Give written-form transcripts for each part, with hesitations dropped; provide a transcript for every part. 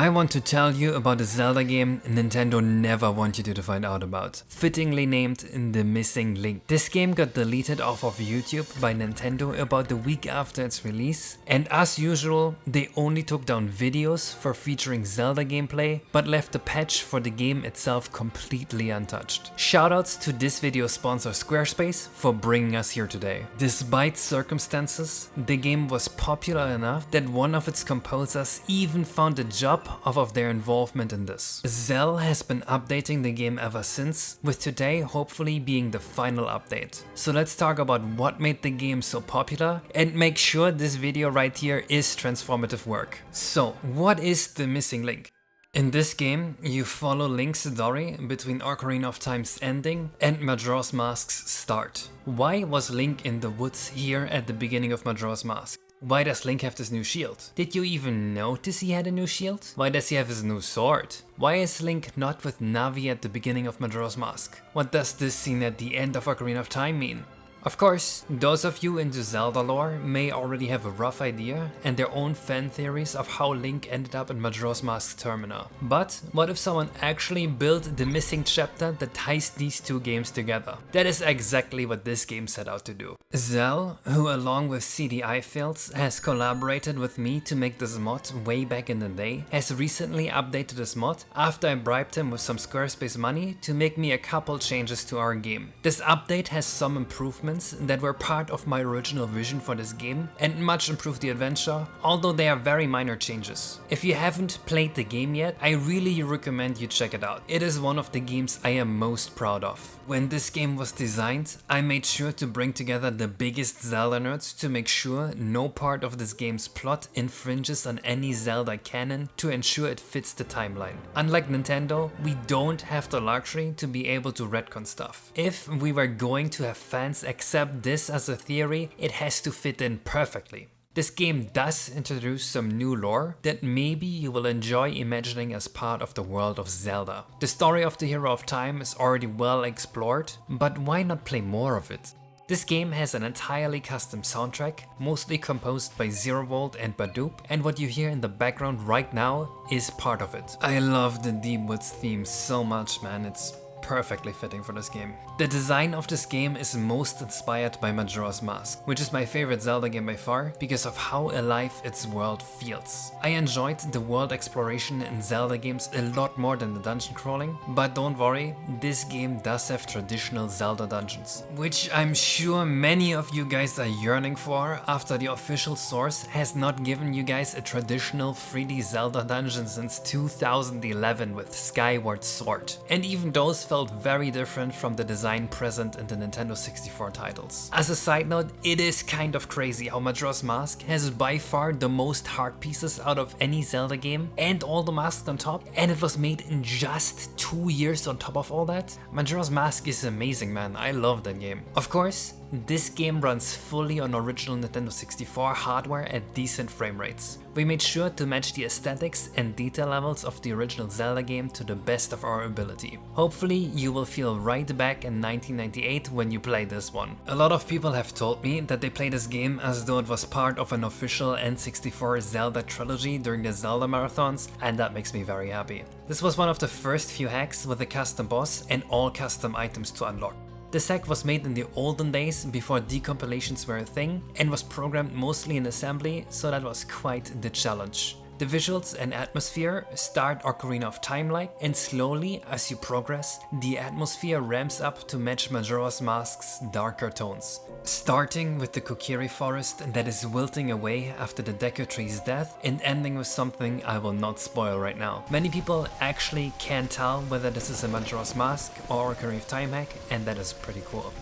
I want to tell you about a Zelda game Nintendo never wanted you to find out about, fittingly named The Missing Link. This game got deleted off of YouTube by Nintendo about the week after its release, and as usual, they only took down videos for featuring Zelda gameplay, but left the patch for the game itself completely untouched. Shoutouts to this video sponsor Squarespace for bringing us here today. Despite circumstances, the game was popular enough that one of its composers even found a job off of their involvement in this. Zell has been updating the game ever since, with today hopefully being the final update. So let's talk about what made the game so popular and make sure this video right here is transformative work. So, what is The Missing Link? In this game, you follow Link's story between Ocarina of Time's ending and Majora's Mask's start. Why was Link in the woods here at the beginning of Majora's Mask? Why does Link have this new shield? Did you even notice he had a new shield? Why does he have his new sword? Why is Link not with Navi at the beginning of Majora's Mask? What does this scene at the end of Ocarina of Time mean? Of course, those of you into Zelda lore may already have a rough idea and their own fan theories of how Link ended up in Majora's Mask Termina. But what if someone actually built the missing chapter that ties these two games together? That is exactly what this game set out to do. Zell, who along with CDI Fields has collaborated with me to make this mod way back in the day, has recently updated this mod after I bribed him with some Squarespace money to make me a couple changes to our game. This update has some improvements that were part of my original vision for this game and much improved the adventure, although they are very minor changes. If you haven't played the game yet, I really recommend you check it out. It is one of the games I am most proud of. When this game was designed, I made sure to bring together the biggest Zelda nerds to make sure no part of this game's plot infringes on any Zelda canon to ensure it fits the timeline. Unlike Nintendo, we don't have the luxury to be able to retcon stuff. If we were going to have fans accept this as a theory, it has to fit in perfectly. This game does introduce some new lore that maybe you will enjoy imagining as part of the world of Zelda. The story of the Hero of Time is already well explored, but why not play more of it? This game has an entirely custom soundtrack, mostly composed by Zero Volt and Badoop, and what you hear in the background right now is part of it. I love the Deep Woods theme so much, man, it's perfectly fitting for this game. The design of this game is most inspired by Majora's Mask, which is my favorite Zelda game by far because of how alive its world feels. I enjoyed the world exploration in Zelda games a lot more than the dungeon crawling, but don't worry, this game does have traditional Zelda dungeons, which I'm sure many of you guys are yearning for after the official source has not given you guys a traditional 3D Zelda dungeon since 2011 with Skyward Sword. And even those felt very different from the design present in the Nintendo 64 titles. As a side note, it is kind of crazy how Majora's Mask has by far the most heart pieces out of any Zelda game and all the masks on top, and it was made in just 2 years on top of all that. Majora's Mask is amazing, man, I love that game. Of course, this game runs fully on original Nintendo 64 hardware at decent frame rates. We made sure to match the aesthetics and detail levels of the original Zelda game to the best of our ability. Hopefully you will feel right back in 1998 when you play this one. A lot of people have told me that they play this game as though it was part of an official N64 Zelda trilogy during the Zelda marathons, and that makes me very happy. This was one of the first few hacks with a custom boss and all custom items to unlock. This hack was made in the olden days before decompilations were a thing and was programmed mostly in assembly, so that was quite the challenge. The visuals and atmosphere start Ocarina of Time-like, and slowly, as you progress, the atmosphere ramps up to match Majora's Mask's darker tones. Starting with the Kokiri forest that is wilting away after the Deku Tree's death, and ending with something I will not spoil right now. Many people actually can't tell whether this is a Majora's Mask or Ocarina of Time hack, and that is pretty cool.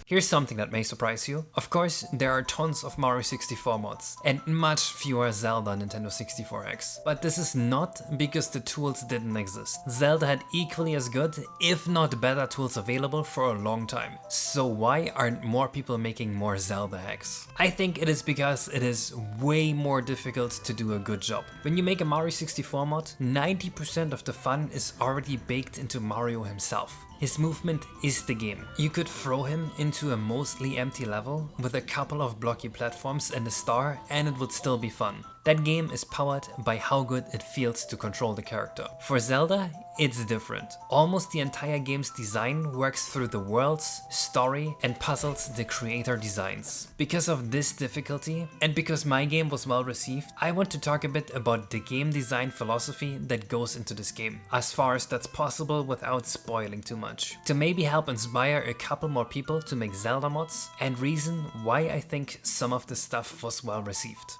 Here's something that may surprise you. Of course, there are tons of Mario 64 mods and much fewer Zelda Nintendo 64 hacks. But this is not because the tools didn't exist. Zelda had equally as good, if not better tools available for a long time. So why aren't more people making more Zelda hacks? I think it is because it is way more difficult to do a good job. When you make a Mario 64 mod, 90% of the fun is already baked into Mario himself. His movement is the game. You could throw him into a mostly empty level with a couple of blocky platforms and a star and it would still be fun. That game is powered by how good it feels to control the character. For Zelda, it's different. Almost the entire game's design works through the worlds, story, and puzzles the creator designs. Because of this difficulty, and because my game was well received, I want to talk a bit about the game design philosophy that goes into this game, as far as that's possible without spoiling too much. To maybe help inspire a couple more people to make Zelda mods, and reason why I think some of the stuff was well received.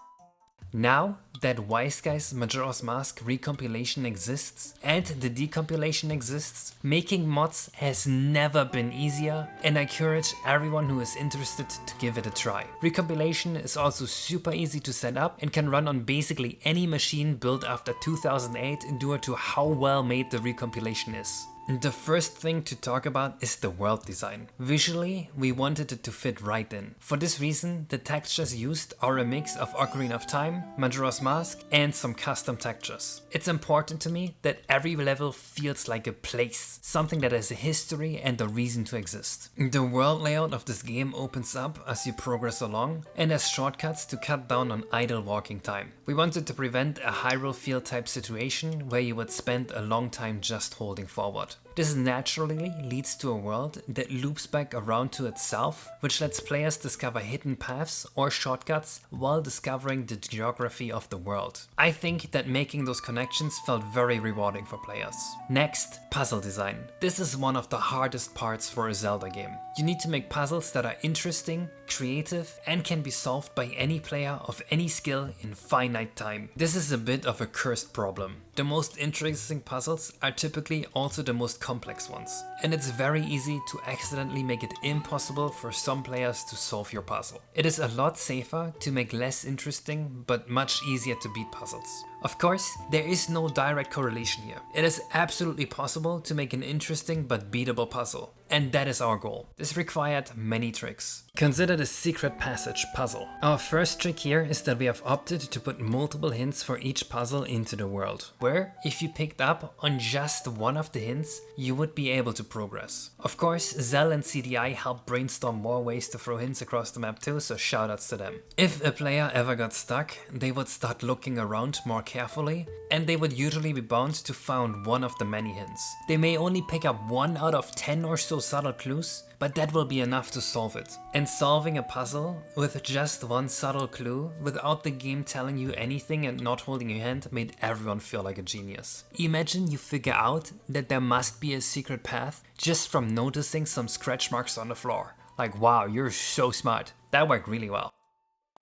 Now that Wise Guy's Majora's Mask recompilation exists and the decompilation exists, making mods has never been easier, and I encourage everyone who is interested to give it a try. Recompilation is also super easy to set up and can run on basically any machine built after 2008 due to how well made the recompilation is. The first thing to talk about is the world design. Visually, we wanted it to fit right in. For this reason, the textures used are a mix of Ocarina of Time, Majora's Mask, and some custom textures. It's important to me that every level feels like a place, something that has a history and a reason to exist. The world layout of this game opens up as you progress along and has shortcuts to cut down on idle walking time. We wanted to prevent a Hyrule Field type situation where you would spend a long time just holding forward. This naturally leads to a world that loops back around to itself, which lets players discover hidden paths or shortcuts while discovering the geography of the world. I think that making those connections felt very rewarding for players. Next, puzzle design. This is one of the hardest parts for a Zelda game. You need to make puzzles that are interesting, creative, and can be solved by any player of any skill in finite time. This is a bit of a cursed problem. The most interesting puzzles are typically also the most complex ones, and it's very easy to accidentally make it impossible for some players to solve your puzzle. It is a lot safer to make less interesting but much easier to beat puzzles. Of course, there is no direct correlation here. It is absolutely possible to make an interesting but beatable puzzle, and that is our goal. This required many tricks. Consider the secret passage puzzle. Our first trick here is that we have opted to put multiple hints for each puzzle into the world, where if you picked up on just one of the hints, you would be able to progress. Of course, Zell and CDI helped brainstorm more ways to throw hints across the map too, so shoutouts to them. If a player ever got stuck, they would start looking around more carefully, and they would usually be bound to find one of the many hints. They may only pick up 1 out of 10 or so subtle clues, but that will be enough to solve it. And solving a puzzle with just one subtle clue without the game telling you anything and not holding your hand made everyone feel like a genius. Imagine you figure out that there must be a secret path just from noticing some scratch marks on the floor. Like, wow, you're so smart. That worked really well.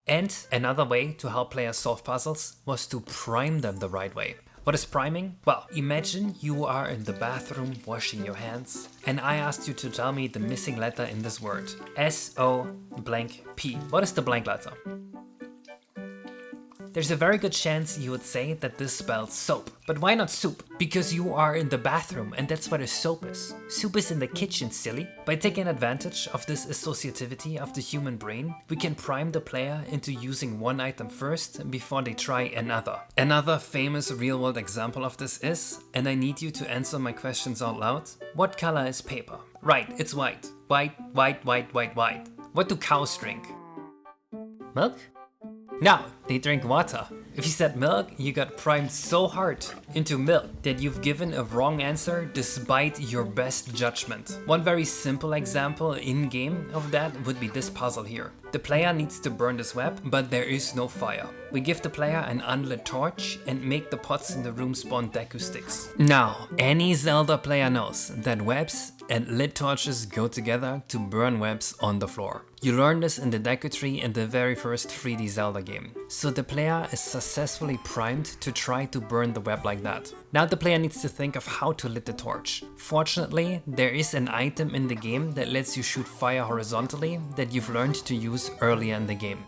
And another way to help players solve puzzles was to prime them the right way. What is priming? Well, imagine you are in the bathroom washing your hands and I asked you to tell me the missing letter in this word. S-O-blank-P. What is the blank letter? There's a very good chance you would say that this spells soap. But why not soup? Because you are in the bathroom and that's where the soap is. Soup is in the kitchen, silly. By taking advantage of this associativity of the human brain, we can prime the player into using one item first before they try another. Another famous real-world example of this is, and I need you to answer my questions out loud, what color is paper? Right, it's white. White, white, white, white, white. What do cows drink? Milk? No, they drink water. If you said milk, you got primed so hard into milk that you've given a wrong answer despite your best judgment. One very simple example in-game of that would be this puzzle here. The player needs to burn this web, but there is no fire. We give the player an unlit torch and make the pots in the room spawn Deku sticks. Now, any Zelda player knows that webs and lit torches go together to burn webs on the floor. You learn this in the Deku tree in the very first 3D Zelda game. So the player is successfully primed to try to burn the web like that. Now the player needs to think of how to lit the torch. Fortunately, there is an item in the game that lets you shoot fire horizontally that you've learned to use earlier in the game.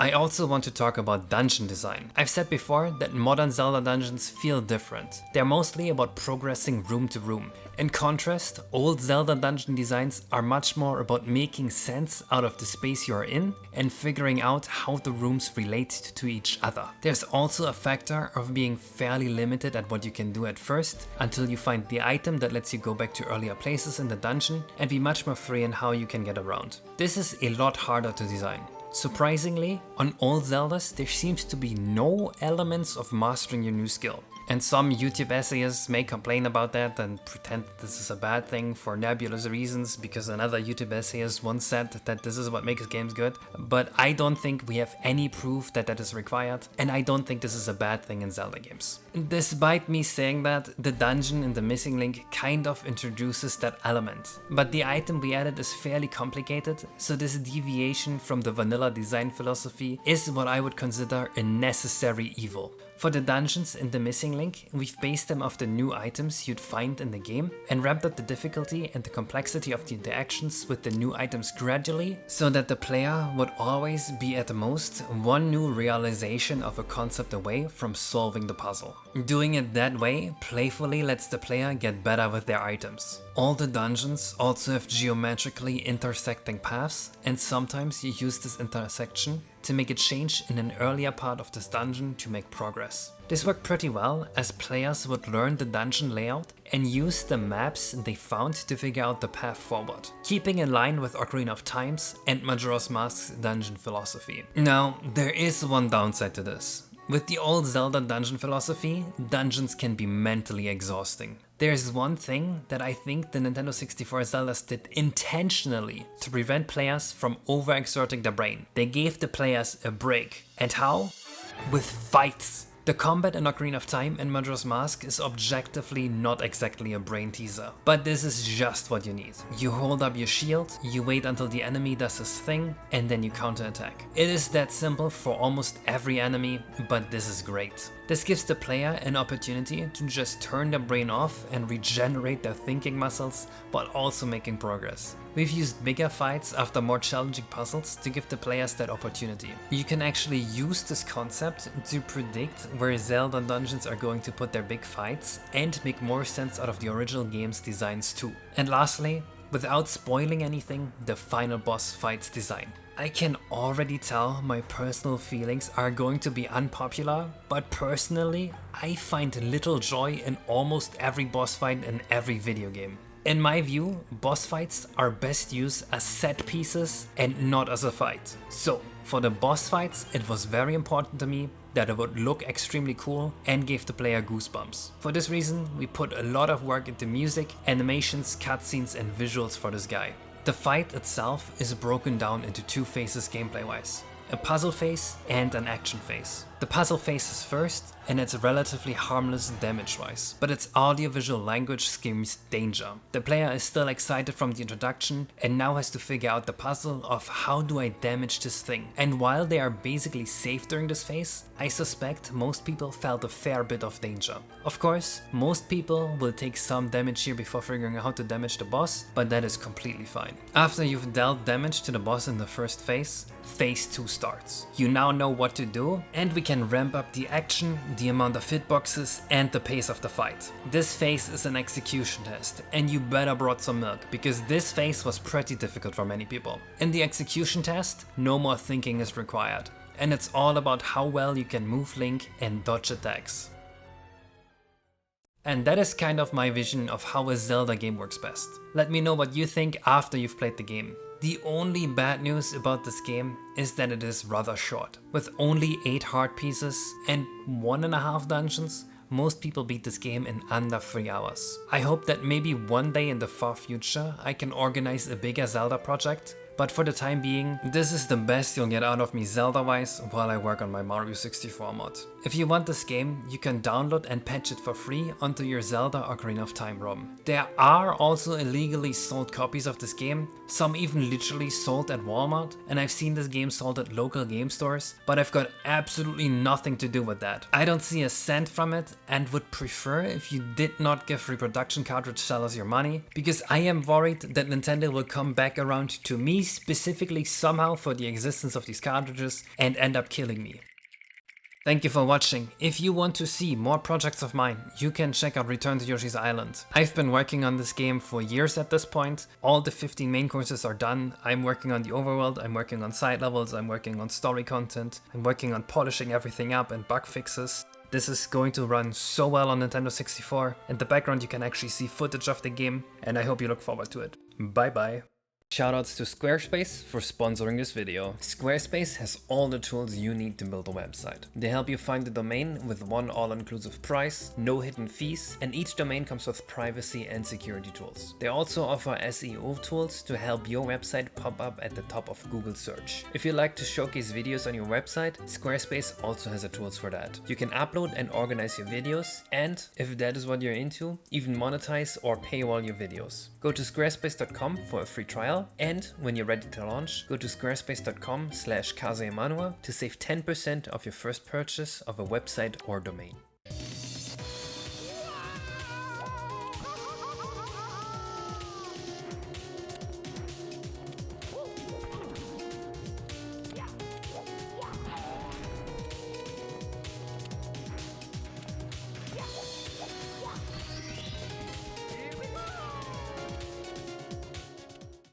I also want to talk about dungeon design. I've said before that modern Zelda dungeons feel different. They're mostly about progressing room to room. In contrast, old Zelda dungeon designs are much more about making sense out of the space you're in and figuring out how the rooms relate to each other. There's also a factor of being fairly limited at what you can do at first until you find the item that lets you go back to earlier places in the dungeon and be much more free in how you can get around. This is a lot harder to design. Surprisingly, on all Zeldas there seems to be no elements of mastering your new skill. And some YouTube essayists may complain about that and pretend that this is a bad thing for nebulous reasons because another YouTube essayist once said that this is what makes games good. But I don't think we have any proof that that is required, and I don't think this is a bad thing in Zelda games. Despite me saying that, the dungeon in the Missing Link kind of introduces that element. But the item we added is fairly complicated, so this deviation from the vanilla design philosophy is what I would consider a necessary evil. For the dungeons in the Missing Link, we've based them off the new items you'd find in the game and ramped up the difficulty and the complexity of the interactions with the new items gradually, so that the player would always be at the most one new realization of a concept away from solving the puzzle. Doing it that way playfully lets the player get better with their items. All the dungeons also have geometrically intersecting paths, and sometimes you use this intersection to make a change in an earlier part of this dungeon to make progress. This worked pretty well, as players would learn the dungeon layout and use the maps they found to figure out the path forward, keeping in line with Ocarina of Time's and Majora's Mask's dungeon philosophy. Now, there is one downside to this. With the old Zelda dungeon philosophy, dungeons can be mentally exhausting. There's one thing that I think the Nintendo 64 Zeldas did intentionally to prevent players from overexerting their brain. They gave the players a break. And how? With fights. The combat in Ocarina of Time and Majora's Mask is objectively not exactly a brain teaser, but this is just what you need. You hold up your shield, you wait until the enemy does his thing, and then you counterattack. It is that simple for almost every enemy, but this is great. This gives the player an opportunity to just turn their brain off and regenerate their thinking muscles while also making progress. We've used bigger fights after more challenging puzzles to give the players that opportunity. You can actually use this concept to predict where Zelda dungeons are going to put their big fights and make more sense out of the original game's designs too. And lastly, without spoiling anything, the final boss fight's design. I can already tell my personal feelings are going to be unpopular, but personally, I find little joy in almost every boss fight in every video game. In my view, boss fights are best used as set pieces and not as a fight. So, for the boss fights, it was very important to me that it would look extremely cool and gave the player goosebumps. For this reason, we put a lot of work into music, animations, cutscenes and visuals for this guy. The fight itself is broken down into two phases gameplay-wise. A puzzle phase and an action phase. The puzzle phase is first, and it's relatively harmless damage-wise, but its audio-visual language screams danger. The player is still excited from the introduction and now has to figure out the puzzle of how do I damage this thing. And while they are basically safe during this phase, I suspect most people felt a fair bit of danger. Of course, most people will take some damage here before figuring out how to damage the boss, but that is completely fine. After you've dealt damage to the boss in the first phase, phase 2 starts. You now know what to do, and we can ramp up the action, the amount of hitboxes and the pace of the fight. This phase is an execution test, and you better brought some milk, because this phase was pretty difficult for many people. In the execution test, no more thinking is required, and it's all about how well you can move Link and dodge attacks. And that is kind of my vision of how a Zelda game works best. Let me know what you think after you've played the game. The only bad news about this game is that it is rather short. With only 8 heart pieces and 1.5 dungeons, most people beat this game in under 3 hours. I hope that maybe one day in the far future I can organize a bigger Zelda project, but for the time being, this is the best you'll get out of me Zelda-wise while I work on my Mario 64 mod. If you want this game, you can download and patch it for free onto your Zelda Ocarina of Time ROM. There are also illegally sold copies of this game, some even literally sold at Walmart, and I've seen this game sold at local game stores, but I've got absolutely nothing to do with that. I don't see a cent from it and would prefer if you did not give reproduction cartridge sellers your money, because I am worried that Nintendo will come back around to me specifically somehow for the existence of these cartridges and end up killing me. Thank you for watching. If you want to see more projects of mine, you can check out Return to Yoshi's Island. I've been working on this game for years at this point. All the 15 main courses are done. I'm working on the overworld, I'm working on side levels, I'm working on story content, I'm working on polishing everything up and bug fixes. This is going to run so well on Nintendo 64. In the background you can actually see footage of the game, and I hope you look forward to it. Bye bye. Shoutouts to Squarespace for sponsoring this video. Squarespace has all the tools you need to build a website. They help you find the domain with one all-inclusive price, no hidden fees, and each domain comes with privacy and security tools. They also offer SEO tools to help your website pop up at the top of Google search. If you like to showcase videos on your website, Squarespace also has the tools for that. You can upload and organize your videos, and if that is what you're into, even monetize or paywall your videos. Go to squarespace.com for a free trial. And when you're ready to launch, go to squarespace.com/Kaze Emanuar to save 10% of your first purchase of a website or domain.